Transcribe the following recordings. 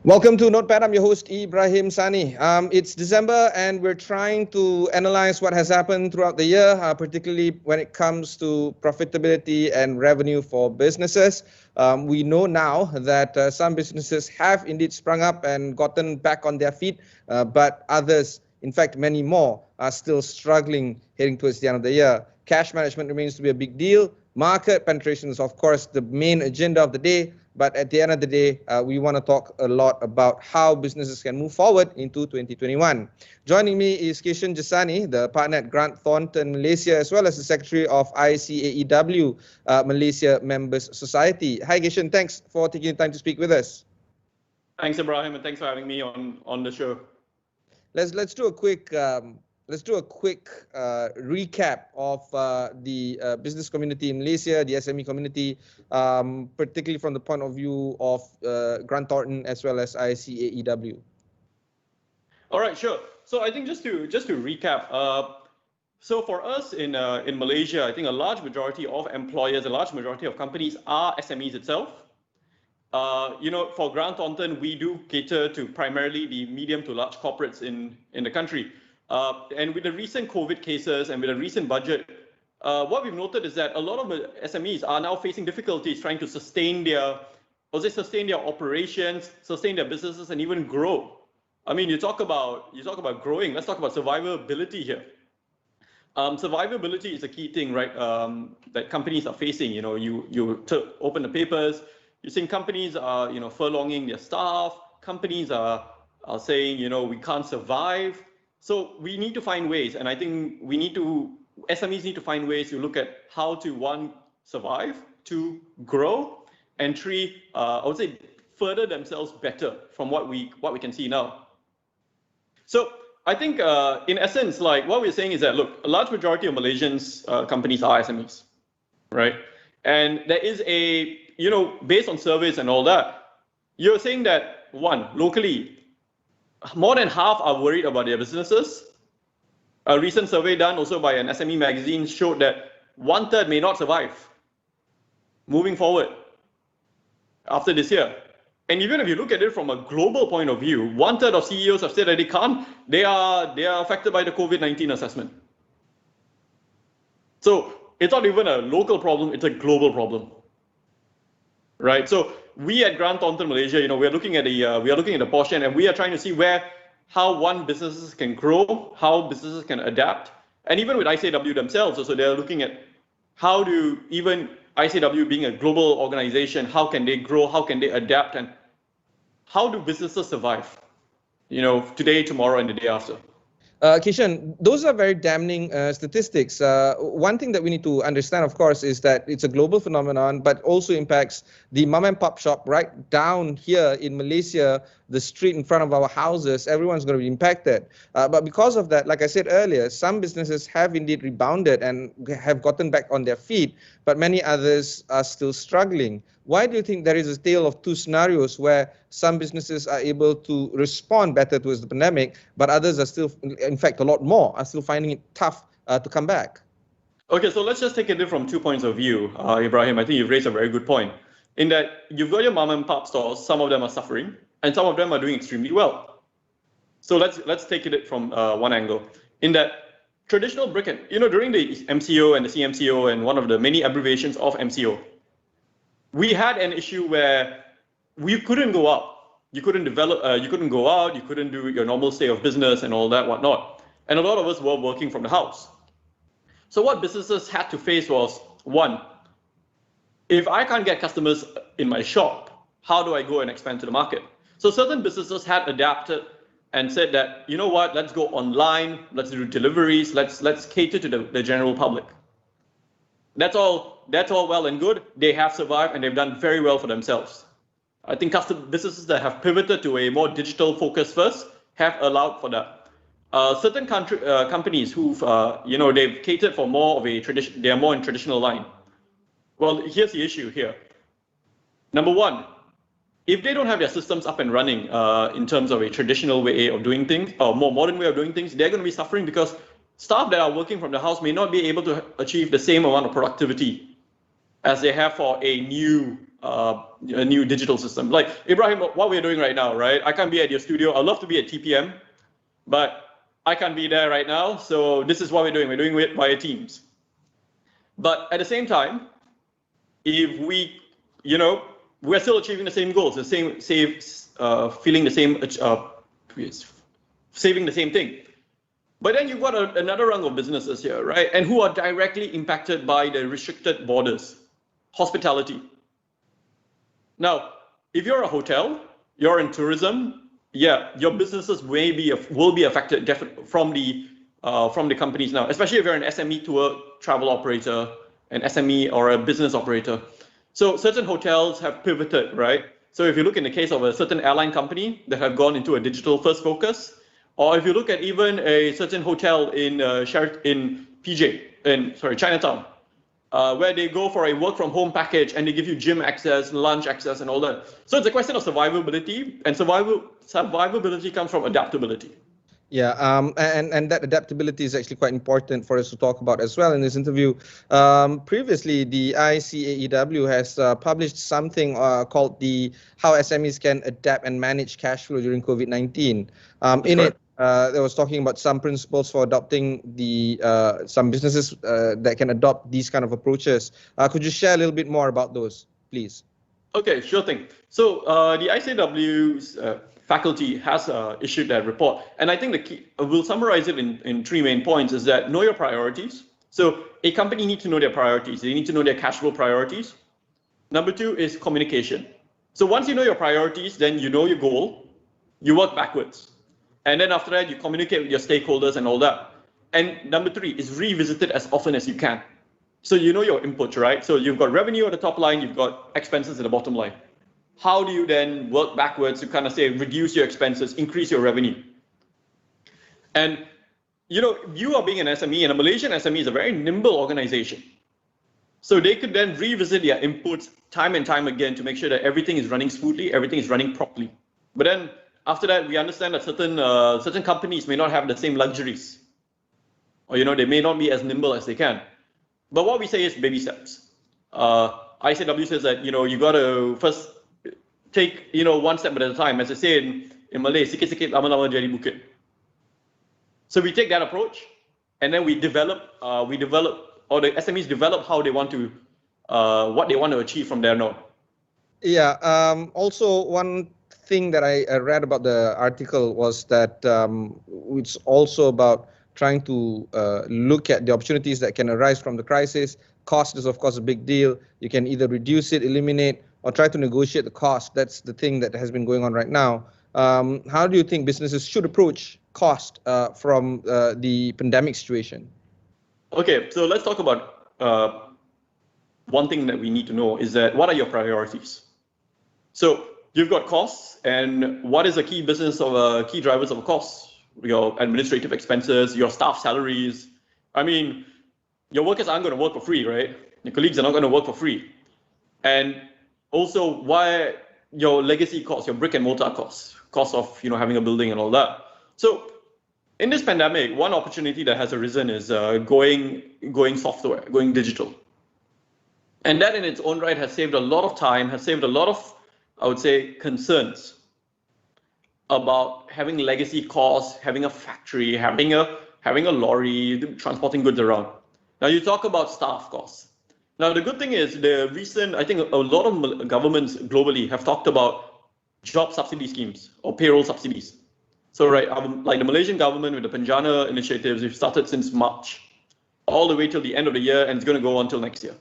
Welcome to Notepad. I'm your host, Ibrahim Sani. It's December and we're trying to analyze what has happened throughout the year, particularly when it comes to profitability and revenue for businesses. We know now that some businesses have indeed sprung up and gotten back on their feet, but others, in fact, many more, are still struggling heading towards the end of the year. Cash management remains to be a big deal. Market penetration is, of course, the main agenda of the day. But at the end of the day, we want to talk a lot about how businesses can move forward into 2021. Joining me is Kishan Jasani, the partner at Grant Thornton Malaysia, as well as the secretary of ICAEW Malaysia Members Society. Hi, Kishan. Thanks for taking the time to speak with us. Thanks, Ibrahim, and thanks for having me on the show. Let's do a quick recap of the business community in Malaysia, the SME community, particularly from the point of view of Grant Thornton as well as ICAEW. All right, sure. So I think just to recap, so for us in Malaysia, I think a large majority of employers, a large majority of companies are SMEs itself. For Grant Thornton, we do cater to primarily the medium to large corporates in the country. And with the recent COVID cases and with the recent budget, what we've noted is that a lot of SMEs are now facing difficulties trying to sustain their operations, sustain their businesses, and even grow. I mean, you talk about growing. Let's talk about survivability here. Survivability is a key thing, right? That companies are facing. You open the papers. You're seeing companies are, furloughing their staff. Companies are saying, we can't survive. So we need to find ways, and I think SMEs need to find ways to look at how to, one, survive, two, grow, and three, I would say, further themselves better from what we can see now. So I think, in essence, like what we're saying is that, look, a large majority of Malaysians companies are SMEs, right? And there is based on surveys and all that, you're saying that, one, locally, more than half are worried about their businesses. A recent survey done also by an SME magazine showed that 1/3 may not survive moving forward after this year. And even if you look at it from a global point of view, 1/3 of CEOs have said that they can't, they are affected by the COVID-19 assessment. So it's not even a local problem, it's a global problem. Right. So we at Grant Thornton Malaysia, we are looking at the portion, and we are trying to see how businesses can grow, how businesses can adapt, and even with ICAEW themselves, also they're looking at how do even ICAEW being a global organization, how can they grow, how can they adapt, and how do businesses survive, today, tomorrow, and the day after. Kishan, those are very damning statistics. One thing that we need to understand, of course, is that it's a global phenomenon, but also impacts the mom and pop shop right down here in Malaysia, the street in front of our houses. Everyone's going to be impacted. But because of that, like I said earlier, some businesses have indeed rebounded and have gotten back on their feet, but many others are still struggling. Why do you think there is a tale of two scenarios where some businesses are able to respond better towards the pandemic, but others are still, in fact, a lot more, are still finding it tough to come back? Okay, so let's just take it from 2 points of view, Ibrahim. I think you've raised a very good point. In that you've got your mom and pop stores, some of them are suffering, and some of them are doing extremely well. So let's take it from one angle. In that traditional brick and, during the MCO and the CMCO and one of the many abbreviations of MCO, we had an issue where we couldn't go out. You couldn't develop, you couldn't go out, you couldn't do your normal state of business and all that, whatnot. And a lot of us were working from the house. So what businesses had to face was, one, if I can't get customers in my shop, how do I go and expand to the market? So certain businesses had adapted and said that, you know what, let's go online, let's do deliveries, let's cater to the general public. That's all well and good. They have survived and they've done very well for themselves. I think businesses that have pivoted to a more digital focus first have allowed for that. Certain companies who've, they've catered for more of a tradition, they are more in traditional line. Well, here's the issue here. Number one, if they don't have their systems up and running in terms of a traditional way of doing things, or more modern way of doing things, they're going to be suffering because staff that are working from the house may not be able to achieve the same amount of productivity as they have for a new a new digital system. Like Ibrahim, what we're doing right now, right? I can't be at your studio. I'd love to be at TPM, but I can't be there right now. So this is what we're doing. We're doing it via Teams. But at the same time, if we, we're still achieving the same goals, feeling the same, saving the same thing. But then you've got another rung of businesses here, right? And who are directly impacted by the restricted borders, hospitality. Now, if you're a hotel, you're in tourism, yeah, your businesses will be affected from the companies now, especially if you're an SME tour travel operator, an SME or a business operator. So certain hotels have pivoted, right? So if you look in the case of a certain airline company that have gone into a digital first focus, or if you look at even a certain hotel in Chinatown, where they go for a work from home package and they give you gym access, lunch access, and all that. So it's a question of survivability, and survivability comes from adaptability. Yeah, and that adaptability is actually quite important for us to talk about as well in this interview. Previously, the ICAEW has published something called the How SMEs Can Adapt and Manage Cash Flow During COVID-19. In it, they was talking about some principles for adopting some businesses that can adopt these kind of approaches. Could you share a little bit more about those, please? Okay, sure thing. So the ICAEW's faculty has issued that report, and I think the key, we'll summarize it in three main points, is that know your priorities. So a company needs to know their priorities. They need to know their cash flow priorities. Number two is communication. So once you know your priorities, then you know your goal, you work backwards. And then after that, you communicate with your stakeholders and all that. And number three is revisit it as often as you can. So you know your inputs, right? So you've got revenue at the top line, you've got expenses at the bottom line. How do you then work backwards to kind of say, reduce your expenses, increase your revenue? And you are being an SME, and a Malaysian SME is a very nimble organization. So they could then revisit their inputs time and time again to make sure that everything is running smoothly, everything is running properly. But then after that, we understand that certain companies may not have the same luxuries, or they may not be as nimble as they can. But what we say is baby steps. ICAEW says that you got to first take one step at a time. As I say in Malay, sikit-sikit lama-lama jadi bukit. So we take that approach, and then we develop, or the SMEs develop how they want to, what they want to achieve from there on. Yeah. Also, one thing that I read about the article was that it's also about trying to look at the opportunities that can arise from the crisis. Cost is, of course, a big deal. You can either reduce it, eliminate, or try to negotiate the cost. That's the thing that has been going on right now. How do you think businesses should approach cost from the pandemic situation? Okay, so let's talk about one thing that we need to know is that what are your priorities? So you've got costs, and what is the key business of key drivers of costs? Your administrative expenses, your staff salaries. I mean, your workers aren't going to work for free, right? Your colleagues are not going to work for free. And also, why your legacy costs, your brick and mortar costs of having a building and all that. So in this pandemic, one opportunity that has arisen is going software, going digital. And that in its own right has saved a lot of time, has saved a lot of, I would say, concerns about having legacy costs, having a factory, having a lorry, transporting goods around. Now you talk about staff costs. Now the good thing is I think a lot of governments globally have talked about job subsidy schemes or payroll subsidies. So right, like the Malaysian government with the Penjana initiatives, we've started since March, all the way till the end of the year, and it's going to go on till next year.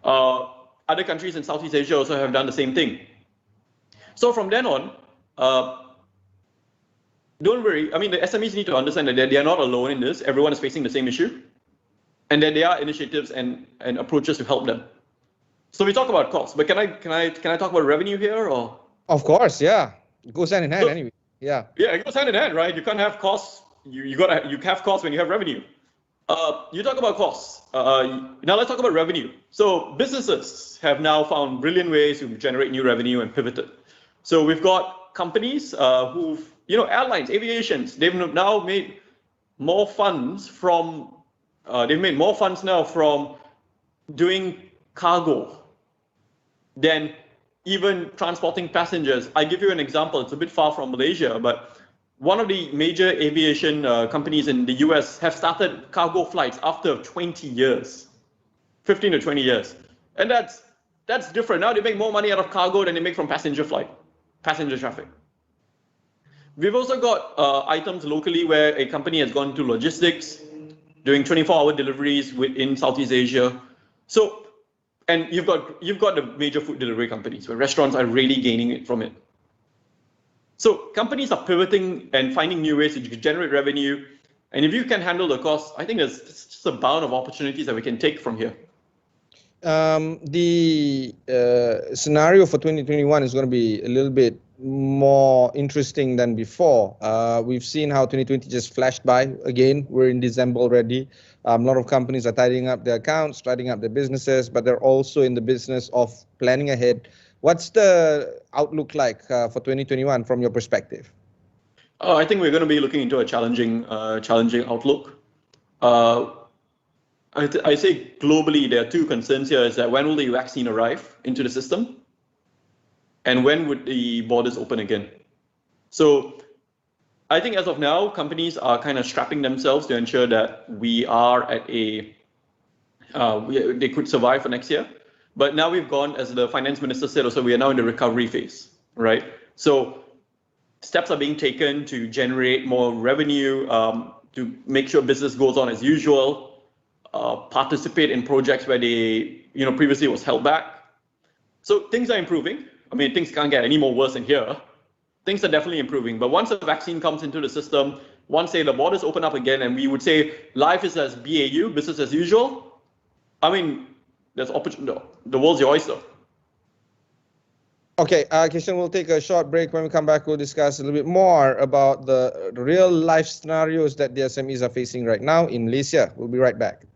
Other countries in Southeast Asia also have done the same thing. So from then on, don't worry. I mean, the SMEs need to understand that they are not alone in this. Everyone is facing the same issue, and that there are initiatives and approaches to help them. So we talk about costs, but can I talk about revenue here, or? Of course, yeah. It goes hand in hand anyway. Yeah. Yeah, it goes hand in hand, right? You can't have costs. You have costs when you have revenue. You talk about costs. Now let's talk about revenue. So businesses have now found brilliant ways to generate new revenue and pivoted. So we've got companies who've, airlines, aviations, they've now made more funds from, now from doing cargo. than even transporting passengers. I give you an example. It's a bit far from Malaysia, but one of the major aviation companies in the US have started cargo flights after 20 years, 15 to 20 years. And that's different. Now they make more money out of cargo than they make from passenger traffic. We've also got items locally where a company has gone to logistics, doing 24-hour deliveries in Southeast Asia. So, and you've got the major food delivery companies where restaurants are really gaining it from it. So companies are pivoting and finding new ways to generate revenue. And if you can handle the cost, I think there's just a bound of opportunities that we can take from here. The scenario for 2021 is going to be a little bit more interesting than before. We've seen how 2020 just flashed by. Again, we're in December already. A lot of companies are tidying up their accounts, tidying up their businesses, but they're also in the business of planning ahead. What's the outlook like for 2021 from your perspective? I think we're going to be looking into a challenging outlook. I say globally, there are two concerns here: is that when will the vaccine arrive into the system, and when would the borders open again? So I think as of now, companies are kind of strapping themselves to ensure that we are at they could survive for next year. But now we've gone, as the finance minister said also, we are now in the recovery phase, right? So steps are being taken to generate more revenue, to make sure business goes on as usual, participate in projects where they, previously was held back. So things are improving. I mean, things can't get any more worse in here. Things are definitely improving. But once a vaccine comes into the system, once, say, the borders open up again, and we would say life is as BAU, business as usual, I mean, there's opportunity. The world's your oyster. Okay, Kishan, we'll take a short break. When we come back, we'll discuss a little bit more about the real life scenarios that the SMEs are facing right now in Malaysia. We'll be right back.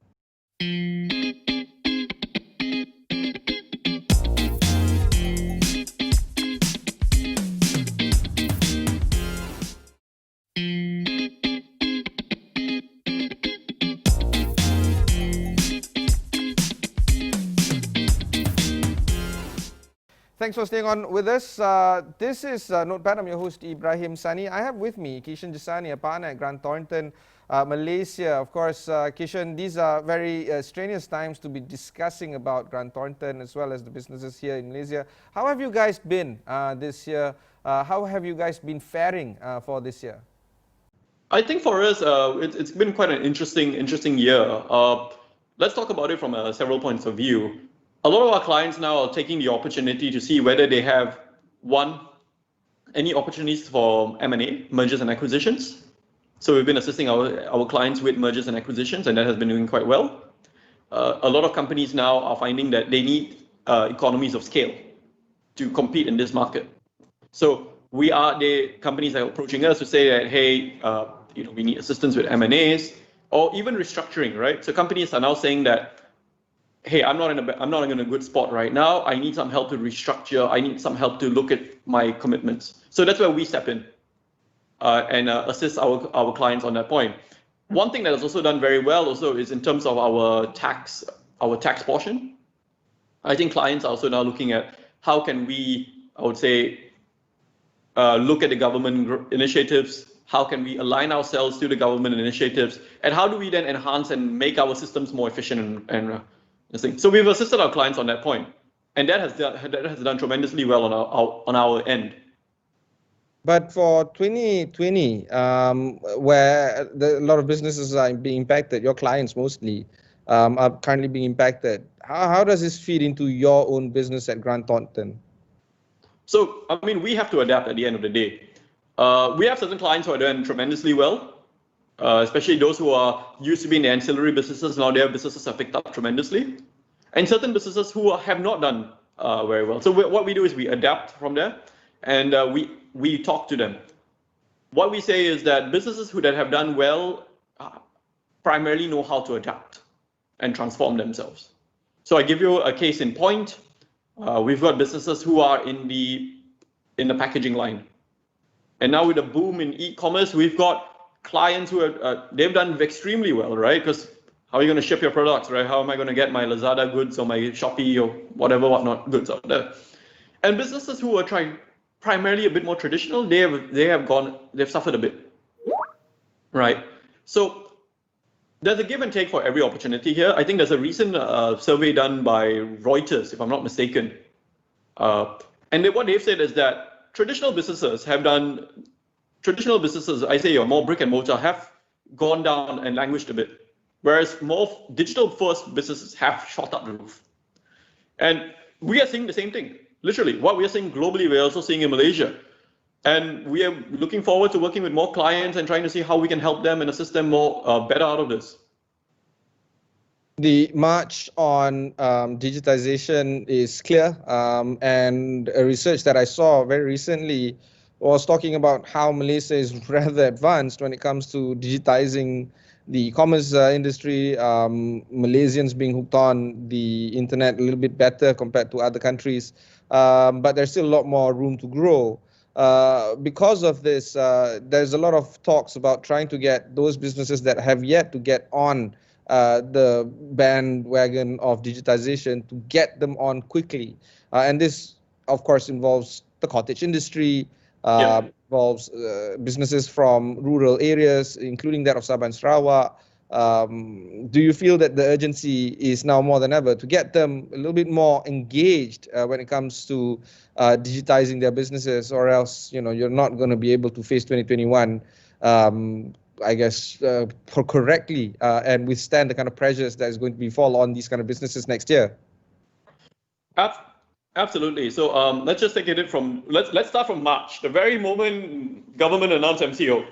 Thanks for staying on with us. This is Notepad. I'm your host, Ibrahim Sani. I have with me Kishan Jasani, a partner at Grant Thornton Malaysia. Of course, Kishan, these are very strenuous times to be discussing about Grant Thornton as well as the businesses here in Malaysia. How have you guys been this year? How have you guys been faring for this year? I think for us, it's been quite an interesting year. Let's talk about it from several points of view. A lot of our clients now are taking the opportunity to see whether they have, any opportunities for M&A, mergers and acquisitions. So we've been assisting our clients with mergers and acquisitions, and that has been doing quite well. A lot of companies now are finding that they need economies of scale to compete in this market. So companies are approaching us to say that, hey, we need assistance with M&As or even restructuring, right? So companies are now saying that, hey, I'm not in a good spot right now. I need some help to restructure. I need some help to look at my commitments. So that's where we step in and assist our clients on that point. One thing that has also done very well also is in terms of our tax portion. I think clients are also now looking at how can we, I would say, look at the government initiatives. How can we align ourselves to the government initiatives, and how do we then enhance and make our systems more efficient and so we've assisted our clients on that point, and that has done tremendously well on our end. But for 2020, where a lot of businesses are being impacted, your clients mostly are currently being impacted. How does this feed into your own business at Grant Thornton? So, I mean, we have to adapt at the end of the day. We have certain clients who are doing tremendously well, especially those who are used to be in the ancillary businesses. Now their businesses have picked up tremendously. And certain businesses who have not done very well. So what we do is we adapt from there, and we talk to them. What we say is that businesses that have done well primarily know how to adapt and transform themselves. So I give you a case in point. We've got businesses who are in the packaging line. And now with the boom in e-commerce, we've got clients who they've done extremely well, right? Because How are you going to ship your products, right? How am I going to get my Lazada goods or my Shopee or whatever, whatnot goods out there? And businesses who are trying primarily a bit more traditional, they've suffered a bit, right? So there's a give and take for every opportunity here. I think there's a recent survey done by Reuters, if I'm not mistaken. And what they've said is that traditional businesses, I say more brick and mortar, have gone down and languished a bit, whereas more digital first businesses have shot up the roof. And we are seeing the same thing. Literally, what we are seeing globally, we're also seeing in Malaysia. And we are looking forward to working with more clients and trying to see how we can help them and assist them more better out of this. The march on digitization is clear, and a research that I saw very recently was talking about how Malaysia is rather advanced when it comes to digitizing the e-commerce industry, Malaysians being hooked on the internet a little bit better compared to other countries, but there's still a lot more room to grow. Because of this, there's a lot of talks about trying to get those businesses that have yet to get on the bandwagon of digitization to get them on quickly. And this, of course, involves the cottage industry, involves businesses from rural areas, including that of Sabah and Sarawak. Do you feel that the urgency is now more than ever to get them a little bit more engaged when it comes to digitizing their businesses, or else you're not going to be able to face 2021 I guess correctly and withstand the kind of pressures that is going to be fall on these kind of businesses next year? Absolutely. So let's just take it from let's start from March, the very moment government announced MCO,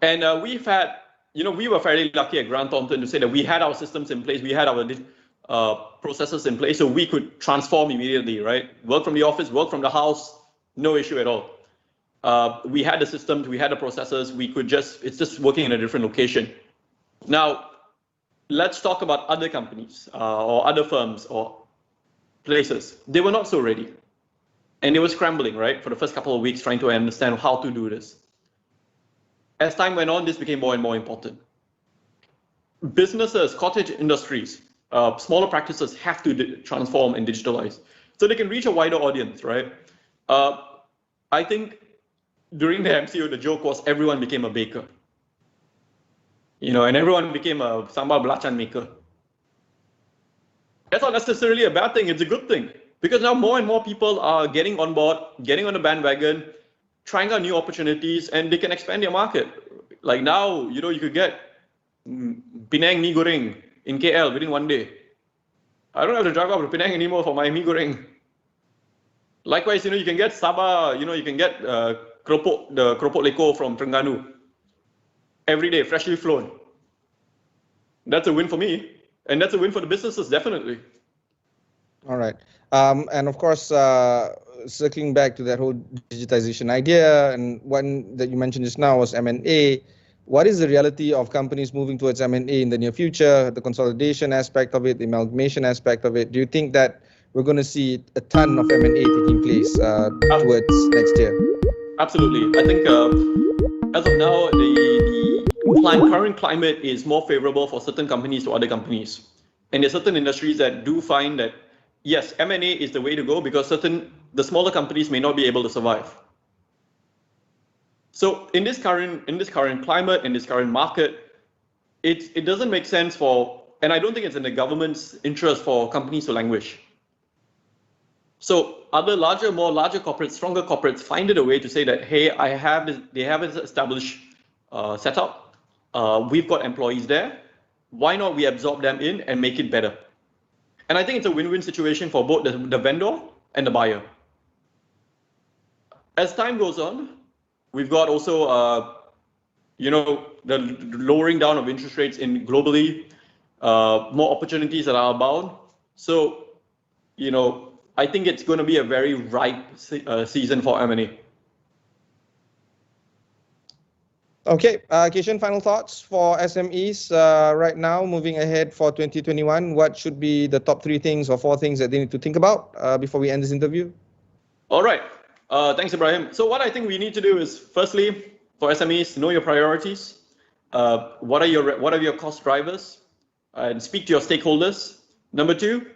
and we've had, we were fairly lucky at Grant Thornton to say that we had our systems in place, we had our processes in place, so we could transform immediately, right? Work from the office, work from the house, no issue at all. We had the systems, we had the processes, it's just working in a different location. Now, let's talk about other companies or other firms or places. They were not so ready. And they were scrambling, right, for the first couple of weeks trying to understand how to do this. As time went on, this became more and more important. Businesses, cottage industries, smaller practices have to transform and digitalize so they can reach a wider audience, right? I think during the MCO, the joke was everyone became a baker, and everyone became a sambal belacan maker. That's not necessarily a bad thing. It's a good thing, because now more and more people are getting on board, getting on the bandwagon, trying out new opportunities, and they can expand their market. Like now, you could get Penang mee goreng in KL within one day. I don't have to drive up to Penang anymore for my mee goreng. Likewise, you can get Sabah, you can get the keropok leko from Terengganu every day, freshly flown. That's a win for me. And that's a win for the businesses, definitely. All right. And of course, circling back to that whole digitization idea, and one that you mentioned just now was M&A. What is the reality of companies moving towards M&A in the near future, the consolidation aspect of it, the amalgamation aspect of it? Do you think that we're going to see a ton of M&A taking place towards next year? Absolutely. I think as of now, the current climate is more favorable for certain companies to other companies. And there are certain industries that do find that, yes, M&A is the way to go, because the smaller companies may not be able to survive. So in this current climate, in this current market, it doesn't make sense and I don't think it's in the government's interest for companies to languish. So other larger corporates, stronger corporates find it a way to say that, hey, they have an established setup. We've got employees there. Why not we absorb them in and make it better? And I think it's a win-win situation for both the vendor and the buyer. As time goes on, we've got also, the lowering down of interest rates globally, more opportunities that are abound. So, I think it's going to be a very ripe season for M&A. Okay, Kishan, final thoughts for SMEs right now, moving ahead for 2021. What should be the top 3 things or 4 things that they need to think about before we end this interview? All right. Thanks, Ibrahim. So what I think we need to do is, firstly, for SMEs, know your priorities. What are your cost drivers? and speak to your stakeholders. Number two,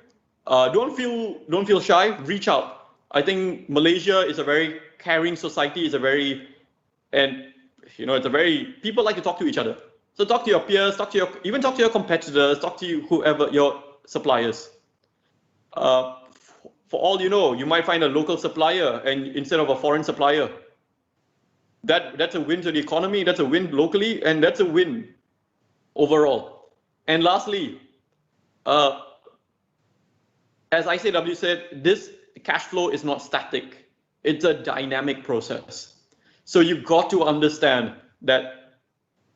don't feel shy. Reach out. I think Malaysia is a very caring society. It's a very people like to talk to each other. So talk to your peers, talk to your competitors, talk to whoever your suppliers. For all you know, you might find a local supplier and instead of a foreign supplier. That's a win to the economy, that's a win locally, and that's a win overall. And lastly, as ICW said, this cash flow is not static. It's a dynamic process. So you've got to understand that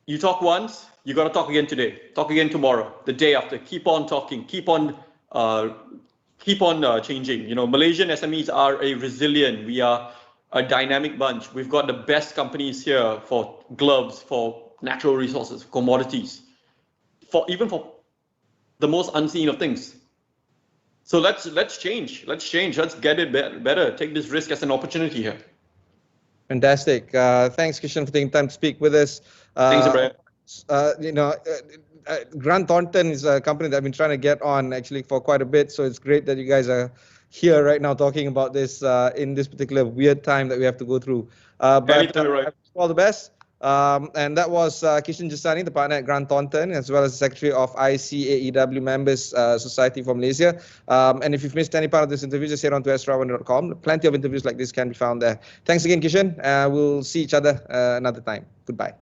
you talk once, you got to talk again today, talk again tomorrow, the day after. Keep on talking, keep on changing. You know, Malaysian SMEs are a resilient. We are a dynamic bunch. We've got the best companies here for gloves, for natural resources, commodities, even for the most unseen of things. So let's change. Let's get it better. Take this risk as an opportunity here. Fantastic. Thanks, Kishan, for taking time to speak with us. Thanks, Ibrahim. Grant Thornton is a company that I've been trying to get on actually for quite a bit. So it's great that you guys are here right now talking about this in this particular weird time that we have to go through. Anytime, right. All the best. And that was Kishan Jasani, the partner at Grant Thornton, as well as the Secretary of ICAEW Members Society for Malaysia. And if you've missed any part of this interview, just head on to astro.com. Plenty of interviews like this can be found there. Thanks again, Kishan. We'll see each other another time. Goodbye.